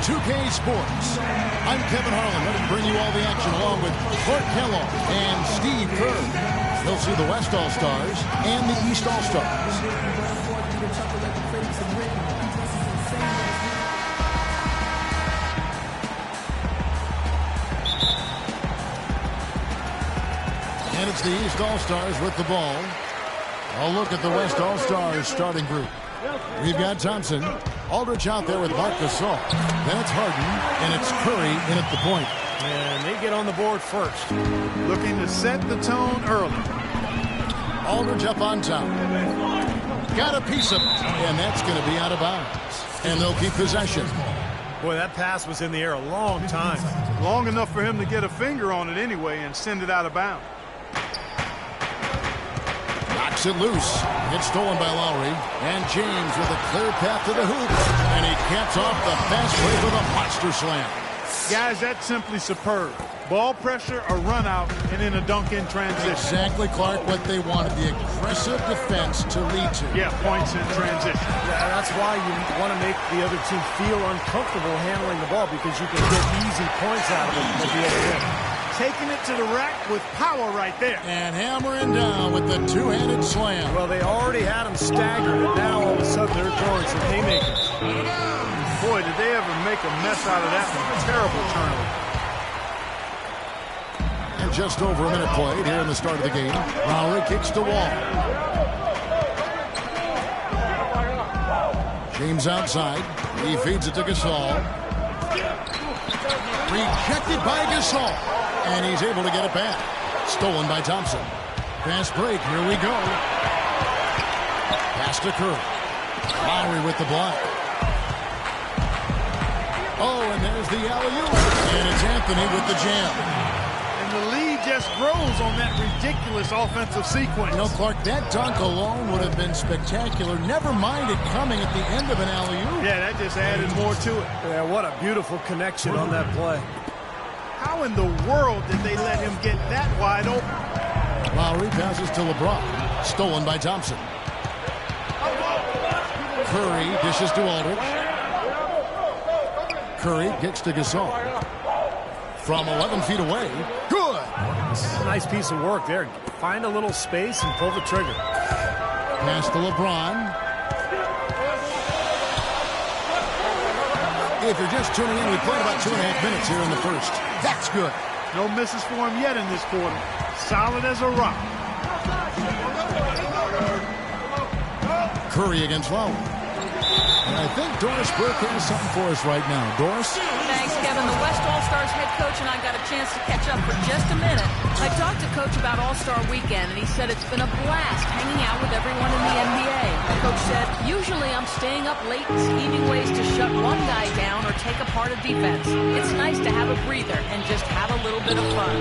2K Sports. I'm Kevin Harlan, ready to bring you all the action along with Clark Kellogg and Steve Kerr. You'll see the West All-Stars and the East All-Stars. And it's the East All-Stars with the ball. I'll look at the West All-Stars starting group. We've got Thompson. Aldridge out there with Marc Gasol. Then it's Harden, and it's Curry in at the point. And they get on the board first. Looking to set the tone early. Aldridge up on top. Got a piece of it, and that's going to be out of bounds. And they'll keep possession. Boy, that pass was in the air a long time. Long enough for him to get a finger on it anyway and send it out of bounds. Knocks it loose. It's stolen by Lowry. And James with a clear path to the hoop. And he caps off the fast break with a monster slam. Guys, that's simply superb. Ball pressure, a run out, and then a dunk in transition. Exactly, Clark, what they wanted. The aggressive defense to lead to. Yeah, points in transition. Yeah, that's why you want to make the other team feel uncomfortable handling the ball, because you can get easy points out of it at the other end. Taking it to the rack with power right there. And hammering down with the two-handed slam. Well, they already had him staggered, and now all of a sudden they're throwing some haymakers. Boy, did they ever make a mess out of that one. A terrible turnover. And just over a minute played here in the start of the game. Lowry kicks to Wall. James outside. He feeds it to Gasol. Rejected by Gasol. And he's able to get it back. Stolen by Thompson. Fast break. Here we go. Pass to Curry. Lowry with the block. Oh, and there's the alley-oop. And it's Anthony with the jam. The lead just grows on that ridiculous offensive sequence. You know, Clark, that dunk alone would have been spectacular. Never mind it coming at the end of an alley-oop. Yeah, that just added more to it. Yeah, what a beautiful connection on that play. How in the world did they let him get that wide open? Lowry passes to LeBron. Stolen by Thompson. Curry dishes to Aldridge. Curry kicks to Gasol. From 11 feet away. Good. Nice piece of work there. Find a little space and pull the trigger. Pass to LeBron. If you're just tuning in, we played about 2.5 minutes here in the first. That's good. No misses for him yet in this quarter. Solid as a rock. Curry against Lowry. And I think Doris Burke has something for us right now. Doris? Thanks, Kevin. The West All-Stars head coach and I got a chance to catch up for just a minute. I talked to Coach about All-Star Weekend, and he said it's been a blast hanging out with everyone in the NBA. Coach said, usually I'm staying up late and scheming ways to shut one guy down or take apart a defense. It's nice to have a breather and just have a little bit of fun.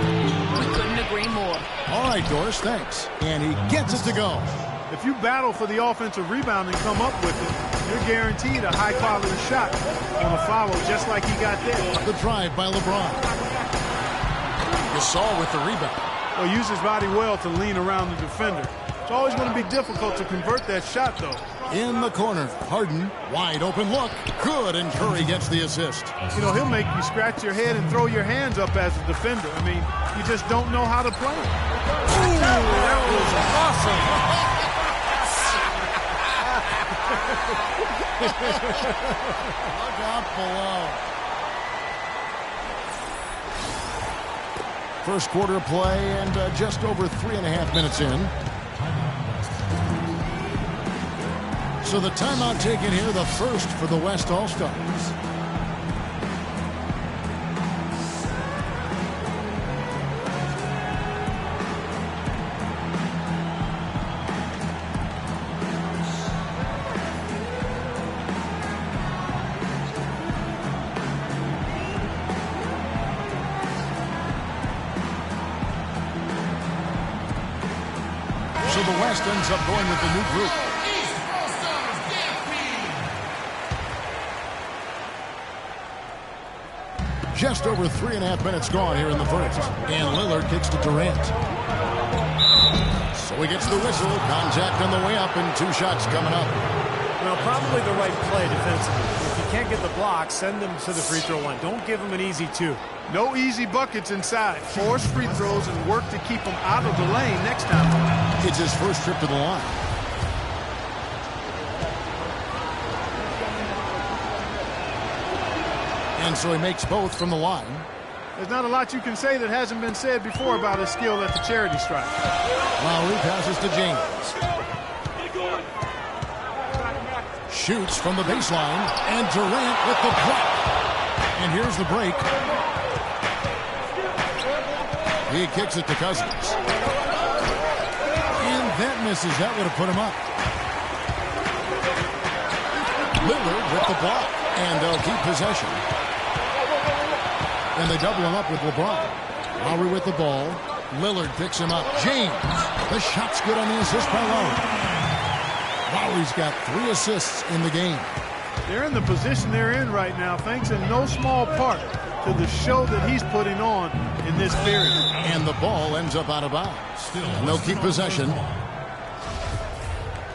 We couldn't agree more. All right, Doris, thanks. And he gets it to go. If you battle for the offensive rebound and come up with it, you're guaranteed a high-quality shot on a foul just like he got there. The drive by LeBron. Gasol with the rebound. Well, use his body well to lean around the defender. It's always going to be difficult to convert that shot, though. In the corner, Harden, wide open look. Good, and Curry gets the assist. You know, he'll make you scratch your head and throw your hands up as a defender. I mean, you just don't know how to play it. Ooh, that was awesome. Look out below. First quarter of play and just over 3.5 minutes in. So the timeout taken here, the first for the West All-Stars. So the West ends up going with the new group. Just over 3.5 minutes gone here in the first. And Lillard kicks to Durant. So he gets the whistle. Contact on the way up and 2 shots coming up. Well, probably the right play defensively. If you can't get the block, send them to the free throw line. Don't give them an easy two. No easy buckets inside. Force free throws and work to keep them out of the lane next time. It's his first trip to the line. And so he makes both from the line. There's not a lot you can say that hasn't been said before about his skill at the charity stripe. Lowry passes to James. Shoots from the baseline, and Durant with the block. And here's the break. He kicks it to Cousins. And that misses. That would have put him up. Lillard with the block, and they'll keep possession. And they double him up with LeBron. Lowry with the ball. Lillard picks him up. James. The shot's good on the assist by Lowry. Lowry's got 3 assists in the game. They're in the position they're in right now, thanks in no small part to the show that he's putting on in this period. And the ball ends up out of bounds. And they'll keep possession.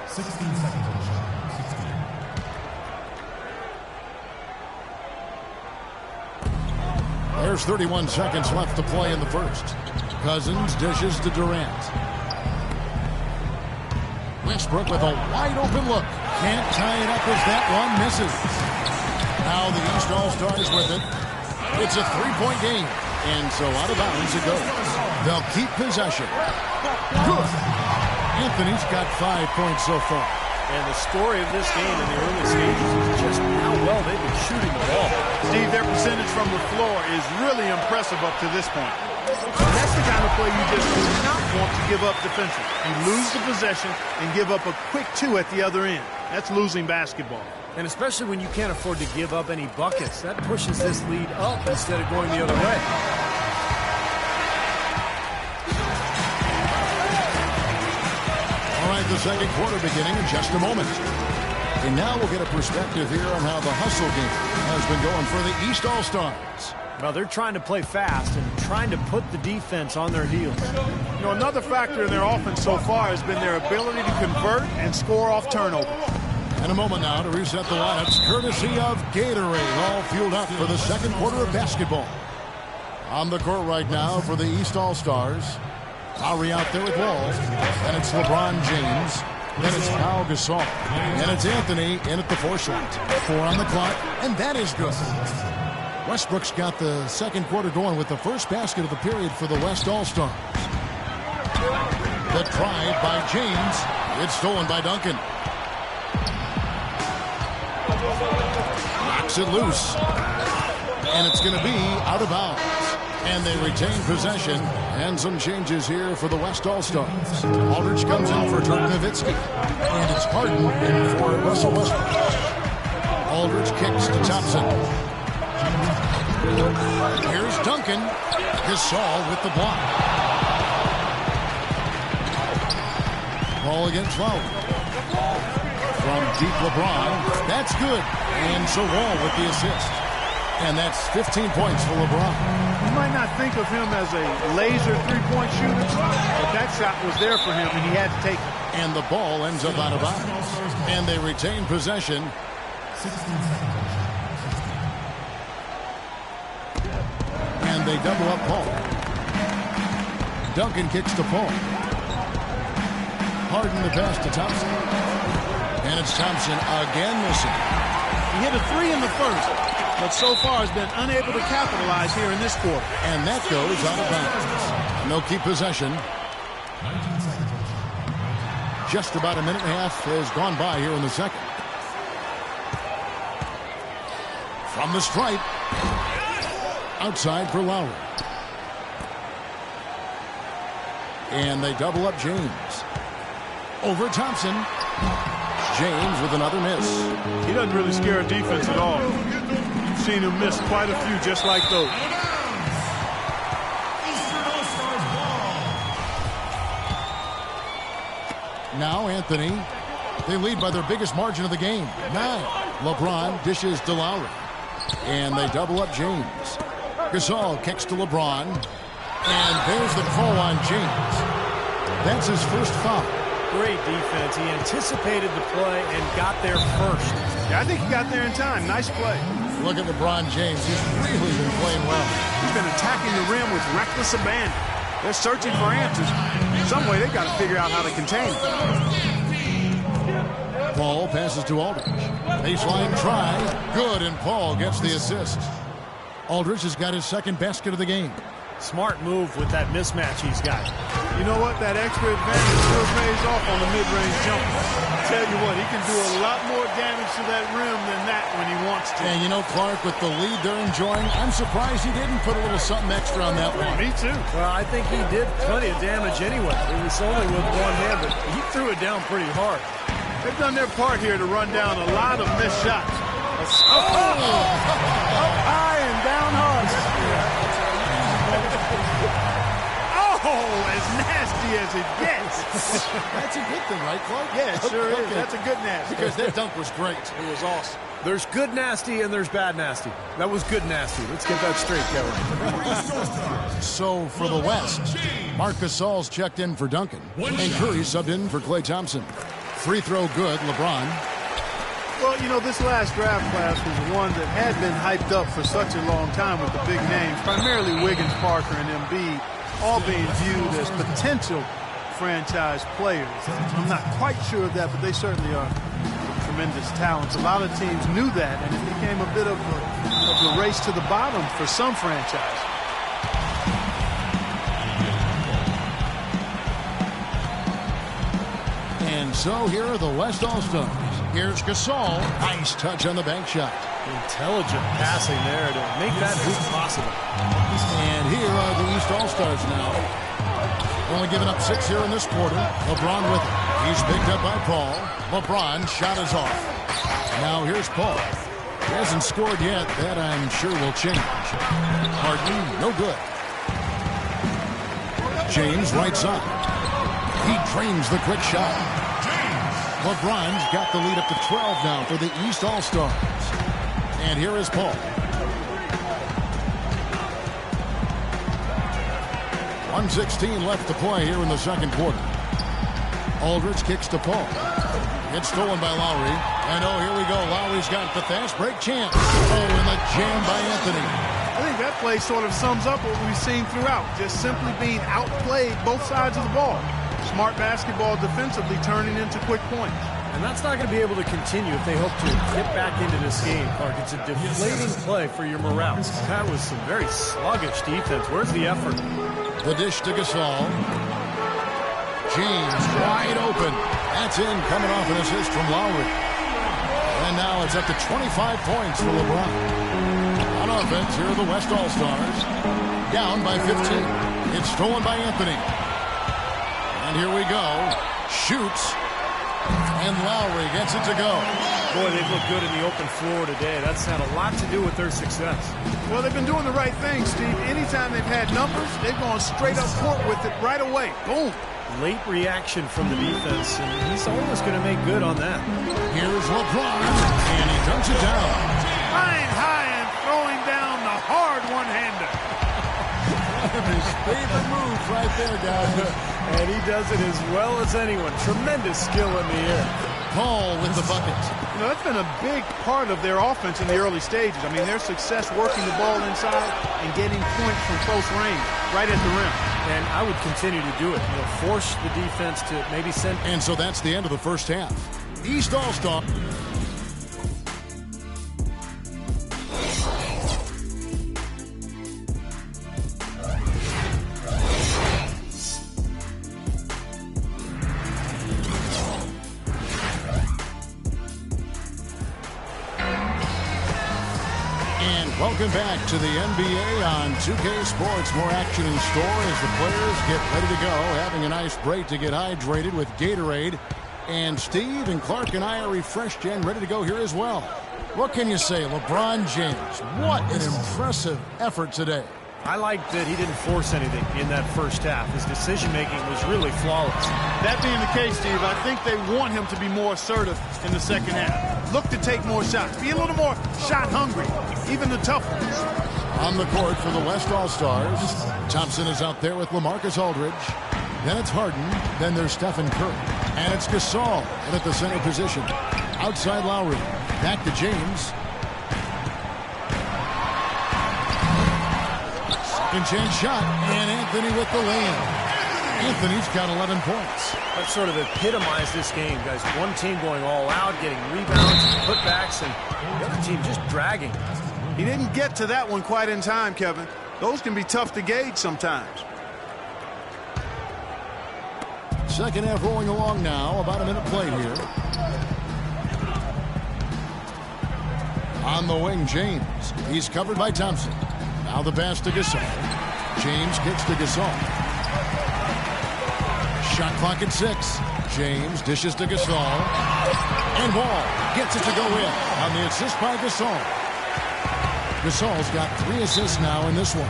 16 seconds on the shot. 16. There's 31 seconds left to play in the first. Cousins dishes to Durant. Westbrook with a wide-open look. Can't tie it up as that one misses. Now the East All-Stars with it. It's a 3-point game. And so out of bounds it goes. They'll keep possession. Good. Anthony's got 5 points so far. And the story of this game in the early stages is just how well they've been shooting the ball. Steve, their percentage from the floor is really impressive up to this point. That's the kind of play you just do not want to give up defensively. You lose the possession and give up a quick 2 at the other end. That's losing basketball. And especially when you can't afford to give up any buckets, that pushes this lead up instead of going the other way. All right, the second quarter beginning in just a moment. And now we'll get a perspective here on how the hustle game has been going for the East All-Stars. Well, they're trying to play fast and trying to put the defense on their heels. You know, another factor in their offense so far has been their ability to convert and score off turnovers. In a moment now to reset the lineups, courtesy of Gatorade, all fueled up for the second quarter of basketball. On the court right now for the East All-Stars. Lowry out there with Wall. And it's LeBron James. Then it's Pau Gasol. And it's Anthony in at the 4 slot. 4 on the clock, and that is good. Westbrook's got the second quarter going with the first basket of the period for the West All-Stars. The drive by James. It's stolen by Duncan. Knocks it loose. And it's going to be out of bounds. And they retain possession. And some changes here for the West All-Stars. Aldridge comes in for Dirk Nowitzki. And it's Harden in for Russell Westbrook. Aldridge kicks to Thompson. Here's Duncan. Gasol with the block. Ball against Lowry. From deep LeBron. That's good. And so Wall with the assist. And that's 15 points for LeBron. You might not think of him as a laser three-point shooter, but that shot was there for him, and he had to take it. And the ball ends up out of bounds. And they retain possession. 16 seconds. And they double up Paul. Duncan kicks to Paul. Harden the pass to Thompson. And it's Thompson again missing. He hit a 3 in the first, but so far has been unable to capitalize here in this quarter. And that goes out of bounds. And they'll keep possession. 19 seconds. Just about a minute and a half has gone by here in the second. From the stripe. Outside for Lowry. And they double up James. Over Thompson. James with another miss. He doesn't really scare a defense at all. You've seen him miss quite a few just like those. Now Anthony. They lead by their biggest margin of the game. 9. LeBron dishes to Lowry. And they double up James. Gasol kicks to LeBron. And there's the call on James. That's his first foul. Great defense. He anticipated the play and got there first. Yeah, I think he got there in time. Nice play. Look at LeBron James. He's really been playing well. He's been attacking the rim with reckless abandon. They're searching for answers. Some way they've got to figure out how to contain it. Paul passes to Aldridge. Baseline try. Good, and Paul gets the assist. Aldridge has got his second basket of the game. Smart move with that mismatch he's got. You know what? That extra advantage still pays off on the mid-range jumper. I tell you what, he can do a lot more damage to that rim than that when he wants to. And you know, Clark, with the lead they're enjoying, I'm surprised he didn't put a little something extra on that one. Me too. Well, I think he did plenty of damage anyway. It was only with one hand, but he threw it down pretty hard. They've done their part here to run down a lot of missed shots. Up high and down hard. Oh, as nasty as it gets. That's a good thing, right, Clark? Yeah, it sure is. Okay. That's a good nasty. Because that dunk was great. It was awesome. There's good nasty and there's bad nasty. That was good nasty. Let's get that straight, Kevin. So for the West, Marc Gasol's checked in for Duncan. And Curry subbed in for Klay Thompson. Free throw good, LeBron. Well, you know, this last draft class was one that had been hyped up for such a long time with the big names, primarily Wiggins, Parker, and Embiid, all being viewed as potential franchise players. I'm not quite sure of that, but they certainly are tremendous talents. A lot of teams knew that, and it became a bit of a race to the bottom for some franchise. And so here are the West All-Stars. Here's Gasol. Nice touch on the bank shot. Intelligent passing there to make that hoop possible. And here are the East All-Stars now. Only giving up 6 here in this quarter. LeBron with it. He's picked up by Paul. LeBron shot is off. Now here's Paul. He hasn't scored yet. That I'm sure will change. Harden, no good. James right side. He drains the quick shot. LeBron's got the lead up to 12 now for the East All-Stars. And here is Paul. 1:16 left to play here in the second quarter. Aldridge kicks to Paul. It's stolen by Lowry. And oh, here we go. Lowry's got the fast break chance. Oh, and the jam by Anthony. I think that play sort of sums up what we've seen throughout. Just simply being outplayed both sides of the ball. Smart basketball defensively turning into quick points. And that's not going to be able to continue if they hope to get back into this game, Clark. It's a deflating play for your morale. That was some very sluggish defense. Where's the effort? The dish to Gasol. James wide open. That's in, coming off an assist from Lowry. And now it's up to 25 points for LeBron. On offense, here are the West All-Stars. Down by 15. It's stolen by Anthony. And here we go. Shoots. And Lowry gets it to go. Boy, they've looked good in the open floor today. That's had a lot to do with their success. Well, they've been doing the right thing, Steve. Anytime they've had numbers, they've gone straight up court with it right away. Boom. Late reaction from the defense, and he's almost going to make good on that. Here's LeBron, and he dunks it down. Flying high and throwing down the hard one-hander. His favorite move right there, guys. And he does it as well as anyone. Tremendous skill in the air. Paul with the bucket. You know, that's been a big part of their offense in the early stages. I mean, their success working the ball inside and getting points from close range, right at the rim. And I would continue to do it. You know, force the defense to maybe send. And so that's the end of the first half. East All-Star. Welcome back to the NBA on 2K Sports. More action in store as the players get ready to go. Having a nice break to get hydrated with Gatorade. And Steve and Clark and I are refreshed and ready to go here as well. What can you say? LeBron James, what an impressive effort today. I like that he didn't force anything in that first half. His decision-making was really flawless. That being the case, Steve, I think they want him to be more assertive in the second half. Look to take more shots. Be a little more shot-hungry, even the tough ones. On the court for the West All-Stars, Thompson is out there with LaMarcus Aldridge. Then it's Harden. Then there's Stephen Curry. And it's Gasol in at the center position. Outside Lowry. Back to James. Second chance shot. And Anthony with the lay-in. Anthony's got 11 points. That sort of epitomized this game, guys. One team going all out, getting rebounds and putbacks, and the other team just dragging. He didn't get to that one quite in time, Kevin. Those can be tough to gauge sometimes. Second half rolling along now. About a minute played here. On the wing, James. He's covered by Thompson. Now the pass to Gasol. James kicks to Gasol. Shot clock at 6. James dishes to Gasol. And Wall gets it to go in on the assist by Gasol. Gasol's got 3 assists now in this one.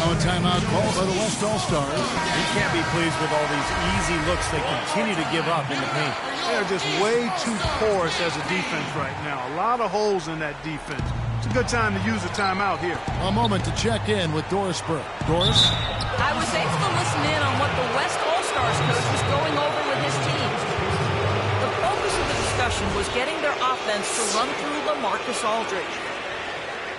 Now a timeout call by the West All-Stars. He can't be pleased with all these easy looks they continue to give up in the paint. They're just way too porous as a defense right now. A lot of holes in that defense. It's a good time to use a timeout here. A moment to check in with Doris Burke. Doris? I was able to listen in on what the West All-Stars coach was going over with his teams. The focus of the discussion was getting their offense to run through LaMarcus Aldridge.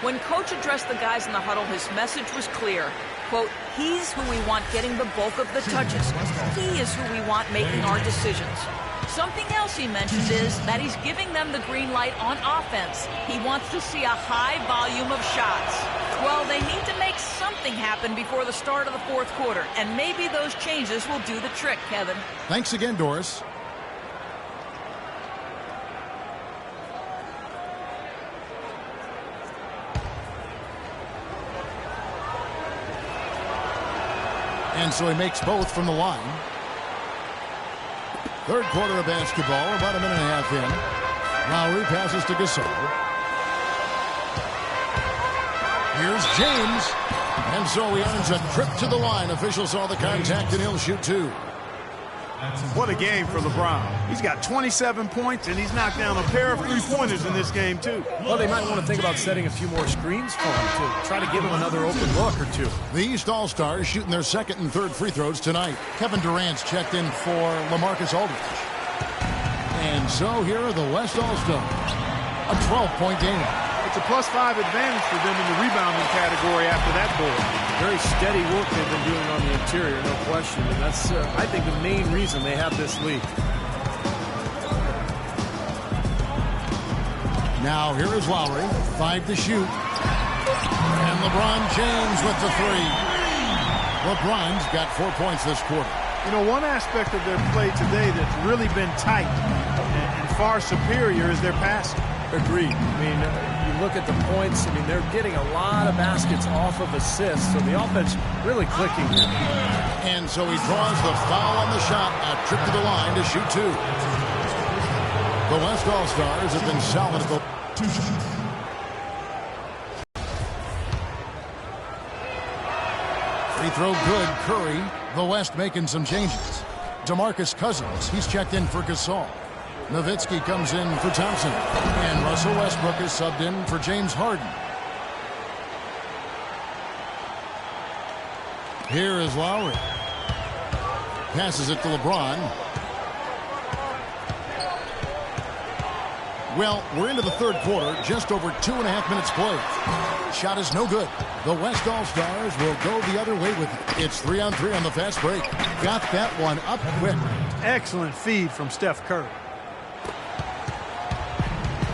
When coach addressed the guys in the huddle, his message was clear. Quote, he's who we want getting the bulk of the touches. He is who we want making our decisions. Something else he mentioned is that he's giving them the green light on offense. He wants to see a high volume of shots. Well, they need to make something happen before the start of the fourth quarter, and maybe those changes will do the trick, Kevin. Thanks again, Doris. And so he makes both from the line. Third quarter of basketball, about a minute and a half in. Lowry passes to Gasol. Here's James. And so he earns a trip to the line. Officials saw the contact, and he'll shoot 2. What a game for LeBron. He's got 27 points, and he's knocked down a pair of three-pointers in this game, too. Well, they might want to think about setting a few more screens for him to try to give him another open look or two. The East All-Stars shooting their second and third free throws tonight. Kevin Durant's checked in for LaMarcus Aldridge. And so here are the West All-Stars. A 12-point game. It's a +5 advantage for them in the rebounding category after that board. Very steady work they've been doing on the interior, no question. And that's, I think, the main reason they have this lead. Now here is Lowry. 5 to shoot. And LeBron James with the 3. LeBron's got 4 points this quarter. You know, one aspect of their play today that's really been tight and far superior is their passing. Agreed. I mean, you look at the points, I mean, they're getting a lot of baskets off of assists, so the offense really clicking here. And so he draws the foul on the shot, a trip to the line to shoot 2. The West All-Stars have been solid at the... Free throw good, Curry. The West making some changes. DeMarcus Cousins, he's checked in for Gasol. Nowitzki comes in for Thompson. And Russell Westbrook is subbed in for James Harden. Here is Lowry. Passes it to LeBron. Well, we're into the third quarter, just over 2.5 minutes played. Shot is no good. The West All-Stars will go the other way with it. It's 3-on-3 on the fast break. Got that one up quick. Excellent feed from Steph Curry.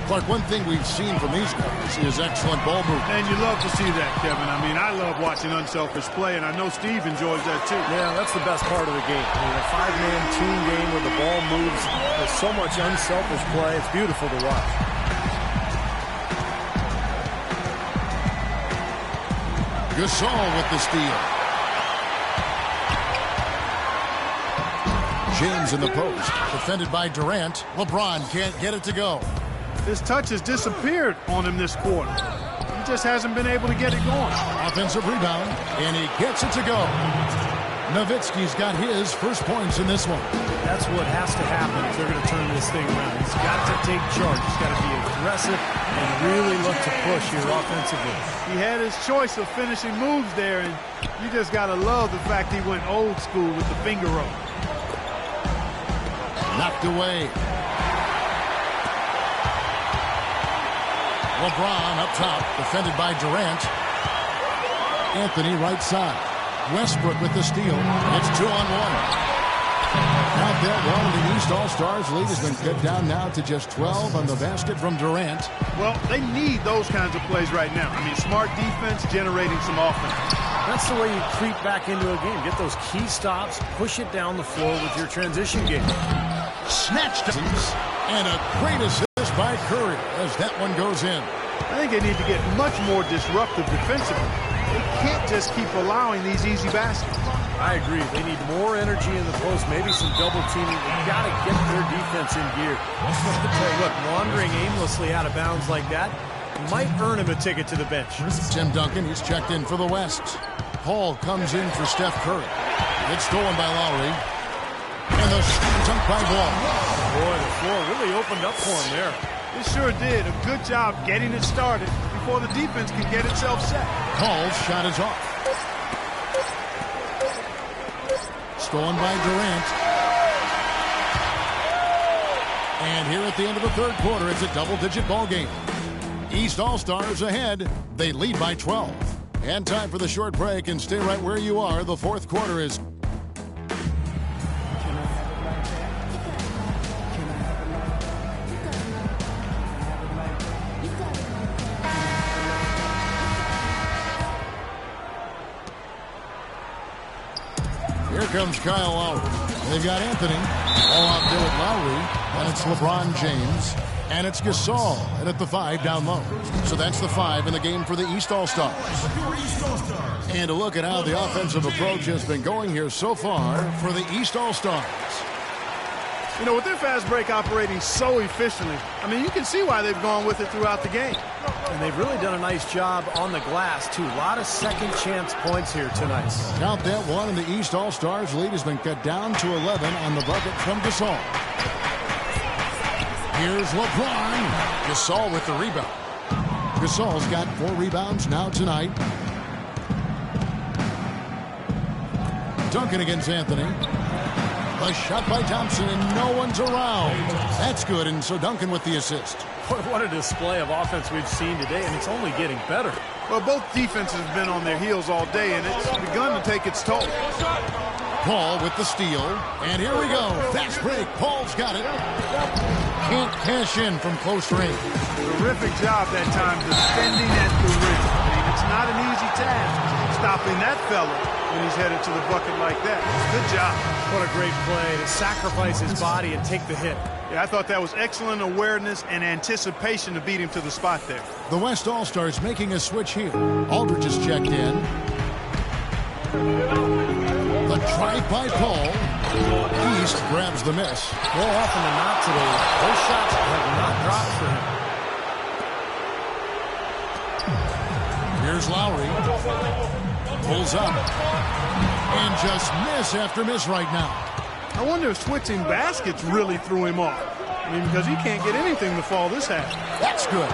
Clark, one thing we've seen from these guys is excellent ball movement. And you love to see that, Kevin. I mean, I love watching unselfish play, and I know Steve enjoys that too. Yeah, that's the best part of the game. I mean, a 5-man team game where the ball moves. There's so much unselfish play. It's beautiful to watch. Gasol with the steal. James in the post. Defended by Durant. LeBron can't get it to go. His touch has disappeared on him this quarter. He just hasn't been able to get it going. Offensive rebound, and he gets it to go. Nowitzki's got his first points in this one. That's what has to happen if they're going to turn this thing around. He's got to take charge. He's got to be aggressive and really look to push here offensively. He had his choice of finishing moves there, and you just got to love the fact he went old school with the finger roll. Knocked away. LeBron up top, defended by Durant. Anthony right side. Westbrook with the steal. It's 2-on-1. Out there, well, the East All-Stars lead has been cut down now to just 12 on the basket from Durant. Well, they need those kinds of plays right now. I mean, smart defense generating some offense. That's the way you creep back into a game. Get those key stops, push it down the floor with your transition game. Snatched and a great assist by Curry as that one goes in. I think they need to get much more disruptive defensively. They can't just keep allowing these easy baskets. I agree. They need more energy in the post, maybe some double teaming. They've got to get their defense in gear. Look, wandering aimlessly out of bounds like that might earn him a ticket to the bench. Tim Duncan, he's checked in for the West. Paul comes in for Steph Curry. It's stolen by Lowry. And the dunk by Ball. Boy, the floor really opened up for him there. It sure did. A good job getting it started before the defense can get itself set. Paul's shot is off. Stolen by Durant. And here at the end of the third quarter, it's a double-digit ball game. East All-Stars ahead. They lead by 12. And time for the short break, and stay right where you are. The fourth quarter is... Here comes Kyle Lowry. They've got Anthony. All out there with Lowry. And it's LeBron James. And it's Gasol. And at the 5 down low. So that's the 5 in the game for the East All-Stars. And a look at how the offensive approach has been going here so far for the East All-Stars. You know, with their fast break operating so efficiently, I mean, you can see why they've gone with it throughout the game. And they've really done a nice job on the glass, too. A lot of second chance points here tonight. Count that one, and the East All-Stars lead has been cut down to 11 on the bucket from Gasol. Here's LeBron. Gasol with the rebound. Gasol's got 4 rebounds now tonight. Duncan against Anthony. A shot by Thompson, and no one's around. That's good, and so Duncan with the assist. What a display of offense we've seen today, and it's only getting better. Well, both defenses have been on their heels all day, and it's begun to take its toll. Paul with the steal, and here we go. Fast break. Paul's got it. Can't cash in from close range. Terrific job that time defending at the rim. I mean, it's not an easy task stopping that fella when he's headed to the bucket like that. Good job. What a great play to sacrifice his body and take the hit. Yeah, I thought that was excellent awareness and anticipation to beat him to the spot there. The West All-Stars making a switch here. Aldridge is checked in. The drive by Paul. East grabs the miss. More often than not today, those shots have not dropped for him. Here's Lowry. Pulls up. And just miss after miss right now. I wonder if switching baskets really threw him off. I mean, because he can't get anything to fall this half. That's good.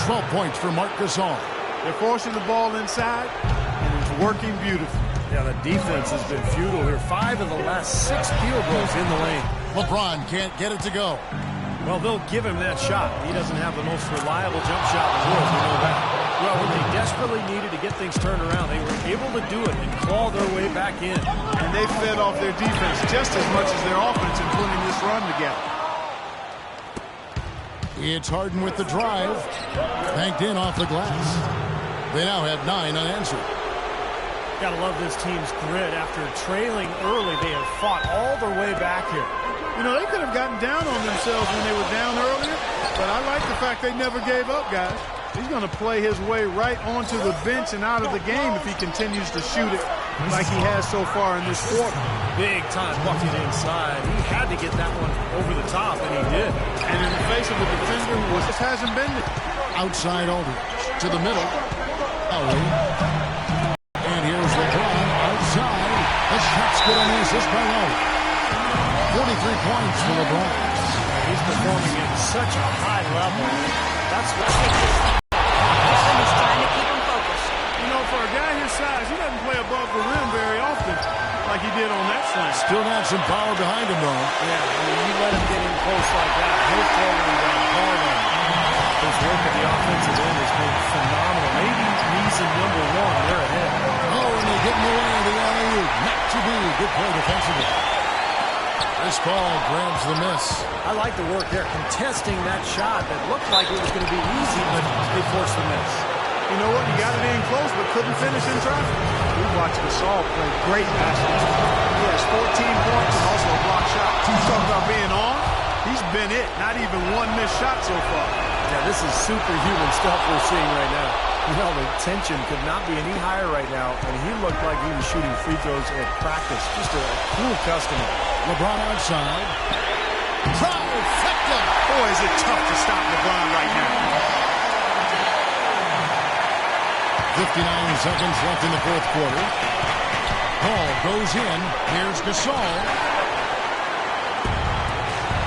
12 points for Marc Gasol. They're forcing the ball inside, and it's working beautifully. Yeah, the defense has been futile here. 5 of the last 6 field goals in the lane. LeBron can't get it to go. Well, they'll give him that shot. He doesn't have the most reliable jump shot in the world. We know that. Well, when they desperately needed to get things turned around, they were able to do it and claw their way back in. And they fed off their defense just as much as their offense in putting this run together. It's Harden with the drive. Banked in off the glass. They now have 9 unanswered. Gotta love this team's grit. After trailing early, they have fought all their way back here. You know, they could have gotten down on themselves when they were down earlier, but I like the fact they never gave up, guys. He's going to play his way right onto the bench and out of the game if he continues to shoot it like he has so far in this quarter. Big time bucket inside. He had to get that one over the top, and he did. And in the face of a defender who just hasn't been there. Outside Aldridge to the middle. And here's LeBron outside. shot's good on the assist by Lowry. 43 points for LeBron. He's performing at such a high level. That's what he's trying to keep him focused. You know, for a guy his size, he doesn't play above the rim very often like he did on that slam. Still got some power behind him, though. Yeah, I mean, you let him get in close like that, he'll throw him down hard on him. His work at the offensive end has been phenomenal. Maybe reason number one, they're ahead. Oh, and they get in the way of the alley-oop. Not to be. Good play defensively. This ball grabs the miss. I like the work there, contesting that shot that looked like it was going to be easy, but they forced the miss. You know what? He got it in close, but couldn't finish in traffic. We watched Gasol play great basketball. He has 14 points and also a block shot. He's talking about being on. He's been it. Not even one missed shot so far. Yeah, this is superhuman stuff we're seeing right now. You know, the tension could not be any higher right now, and he looked like he was shooting free throws at practice. Just a cool customer. LeBron outside. Trifecta. Boy, is it tough to stop LeBron right now. 59 seconds left in the fourth quarter. Ball goes in. Here's Gasol.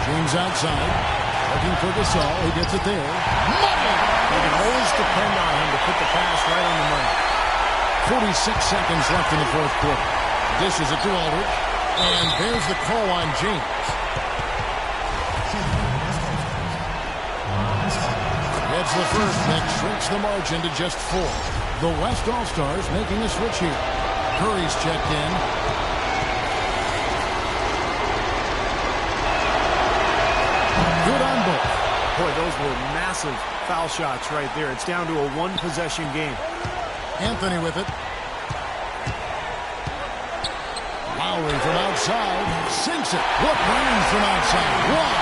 James outside. Looking for Gasol. He gets it there. Money! You can always depend on him to put the pass right on the money. 46 seconds left in the fourth quarter. Dishes it to Aldridge. And there's the call on James. Gets the first, then shrinks the margin to just 4. The West All-Stars making a switch here. Curry's checked in. Good on both. Boy, those were massive foul shots right there. It's down to a one-possession game. Anthony with it. Lowry from outside. Sinks it. What range from outside? One.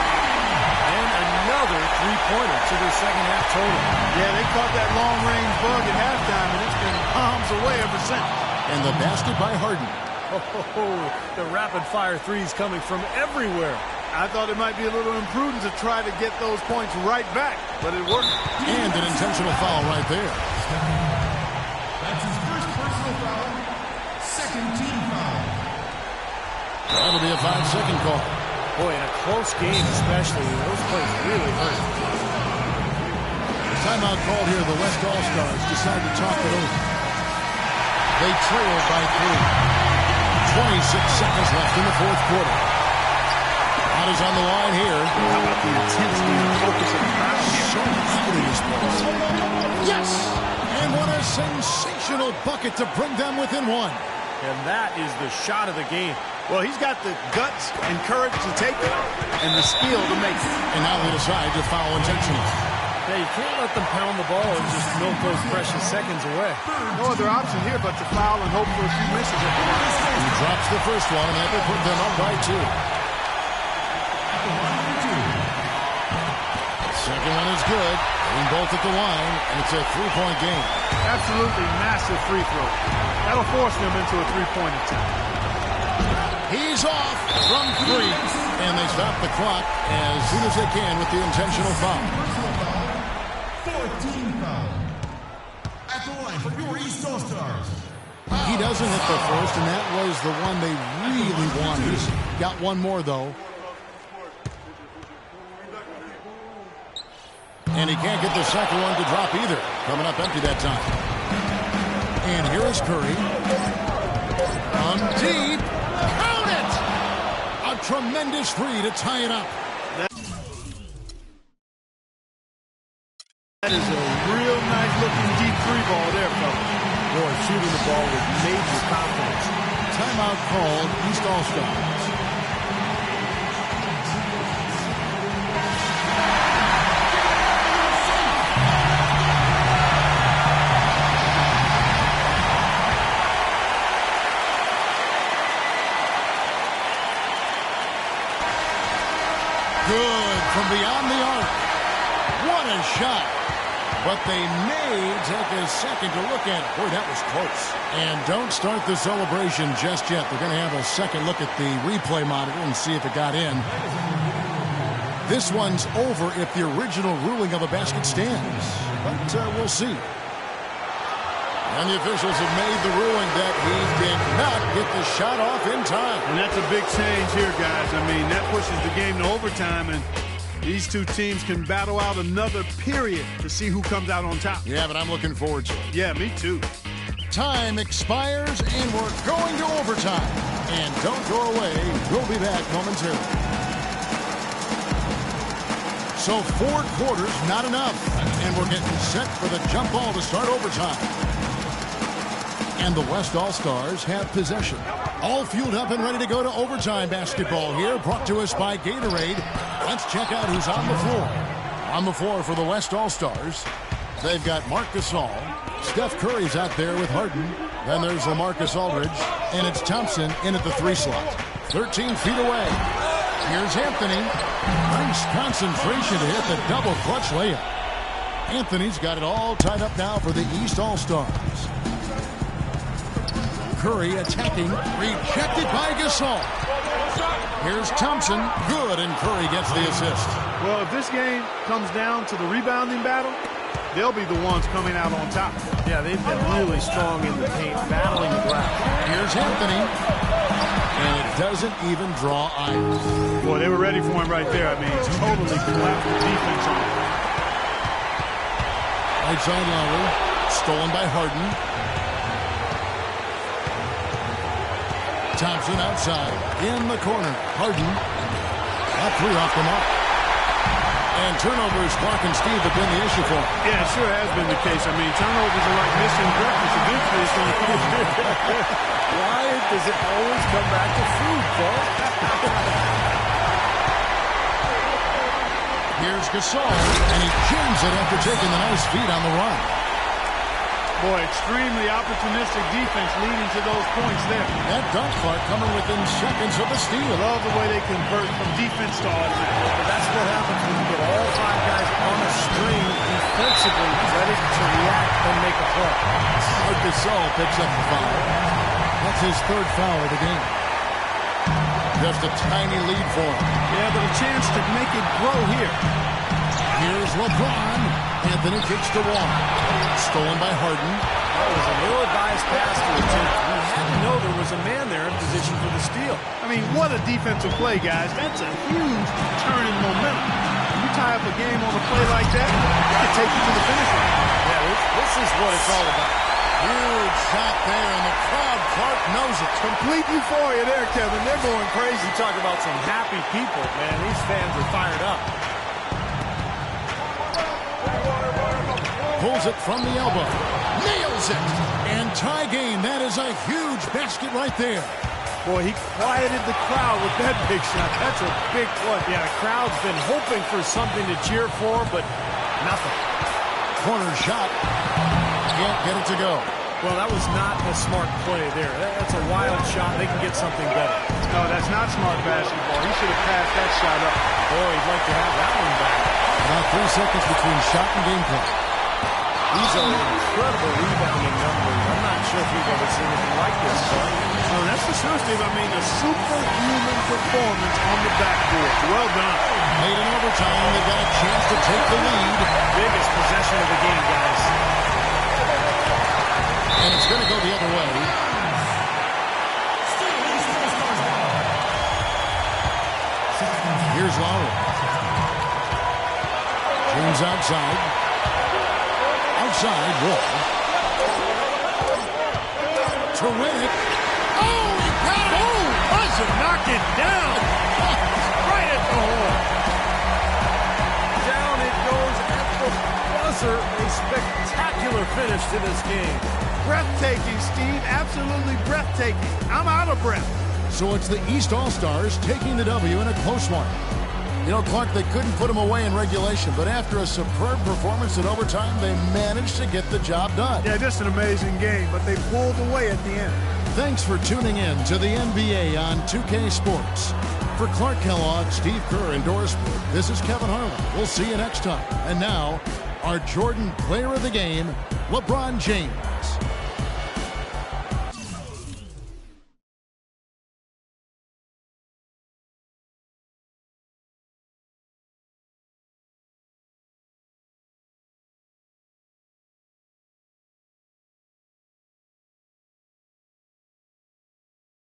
And another three-pointer to their second-half total. Yeah, they caught that long-range bug at halftime, and it's been bombs away ever since. And the basket by Harden. Oh, the rapid-fire threes coming from everywhere. I thought it might be a little imprudent to try to get those points right back, but it worked. And an intentional foul right there. That's his first personal foul. Second team foul. That'll be a 5-second call. Boy, in a close game especially, those plays really hurt. Timeout called here. The West All-Stars decide to talk it over. They trail by 3. 26 seconds left in the fourth quarter. Shot is on the line here. How about the intensity and focus of the crowd here? So loud in this place. Yes! And what a sensational bucket to bring them within 1. And that is the shot of the game. Well, he's got the guts and courage to take it and the skill to make it. And now they decide to foul intentionally. Yeah, you can't let them pound the ball and just milk those precious seconds away. No other option here but to foul and hope for a few misses at the line. He drops the first one, and that will put them up by 2. Second one is good. Hitting both at the line, and it's a 3-point game. Absolutely massive free throw. That'll force them into a 3-point attempt. He's off from 3, and they stop the clock as soon as they can with the intentional foul. Personal foul. 14 foul. At the line for your East All-Stars. He doesn't hit the first, and that was the one they really wanted. He's got one more, though. And he can't get the second one to drop either. Coming up empty that time. And here is Curry. On deep. Count it! A tremendous three to tie it up. That is a real nice-looking deep three ball there, fellas. Boy, shooting the ball with major confidence. Timeout called East All-Stars. Good from beyond the arc. What a shot. But they may take a second to look at it. Boy, that was close. And don't start the celebration just yet. They're going to have a second look at the replay monitor and see if it got in. This one's over if the original ruling of a basket stands. But we'll see. And the officials have made the ruling that he did not get the shot off in time. And that's a big change here, guys. I mean, that pushes the game to overtime, and these two teams can battle out another period to see who comes out on top. Yeah, but I'm looking forward to it. Yeah, me too. Time expires, and we're going to overtime. And don't go away. We'll be back momentarily. So 4 quarters, not enough. And we're getting set for the jump ball to start overtime. And the West All-Stars have possession. All fueled up and ready to go to overtime basketball here, brought to us by Gatorade. Let's check out who's on the floor. On the floor for the West All-Stars, they've got Marc Gasol. Steph Curry's out there with Harden. Then there's LaMarcus Aldridge. And it's Thompson in at the 3 slot. 13 feet away. Here's Anthony. Nice concentration to hit the double clutch layup. Anthony's got it all tied up now for the East All-Stars. Curry attacking. Rejected by Gasol. Here's Thompson. Good, and Curry gets the assist. Well, if this game comes down to the rebounding battle, they'll be the ones coming out on top. Yeah, they've been really strong in the paint, battling the glass. Here's Anthony. And it doesn't even draw eyes. Boy, they were ready for him right there. I mean, totally collapsed the defense on him. Right side Lowry. Stolen by Harden. Thompson outside. In the corner. Harden. That 3 off the mark. And turnovers, Clark and Steve, have been the issue for him. Yeah, it sure has been the case. I mean, turnovers are like missing breakfast. Eventually, it's going to come. Why does it always come back to food, Clark? Here's Gasol, and he jams it after taking the nice feed on the run. Boy, extremely opportunistic defense leading to those points there. That dunk, Clark, coming within seconds of the steal. Love the way they convert from defense to offense. But that's what happens when you get all 5 guys on a string defensively, ready to react and make a play. Gasol picks up the foul. That's his 3rd foul of the game. Just a tiny lead for him. Yeah, but a chance to make it grow here. Here's LeBron. Anthony kicks the wall. Stolen by Harden. That was an ill-advised pass to attempt. You had to know there was a man there in position for the steal. I mean, what a defensive play, guys. That's a huge turn in momentum. When you tie up a game on a play like that, it can take you to the finish line. Yeah, this is what it's all about. Huge shot there, and the crowd, Clark, knows it. Complete euphoria there, Kevin. They're going crazy. You talk about some happy people, man. These fans are fired up. Pulls it from the elbow. Nails it. And tie game. That is a huge basket right there. Boy, he quieted the crowd with that big shot. That's a big play. Yeah, the crowd's been hoping for something to cheer for, but nothing. Corner shot. Can't get it to go. Well, that was not a smart play there. That's a wild shot. They can get something better. No, that's not smart basketball. He should have passed that shot up. Boy, he'd like to have that one back. About 3 seconds between shot and game clock. These are incredible rebounding numbers. I'm not sure if we've ever seen anything like this. Oh, that's for sure, Steve. I mean, a superhuman performance on the backboard. Well done. Late in overtime, they've got a chance to take the lead. Biggest possession of the game, guys. And it's going to go the other way. Here's Lowry. James outside. Outside, Wall. To win it. Oh, he got it! Oh, Buzzer knocked it down. Right at the hole. Down it goes at the buzzer. A spectacular finish to this game. Breathtaking, Steve. Absolutely breathtaking. I'm out of breath. So it's the East All-Stars taking the W in a close one. You know, Clark, they couldn't put them away in regulation, but after a superb performance in overtime, they managed to get the job done. Yeah, just an amazing game, but they pulled away at the end. Thanks for tuning in to the NBA on 2K Sports. For Clark Kellogg, Steve Kerr, and Doris Burke, this is Kevin Harlan. We'll see you next time. And now, our Jordan Player of the Game, LeBron James.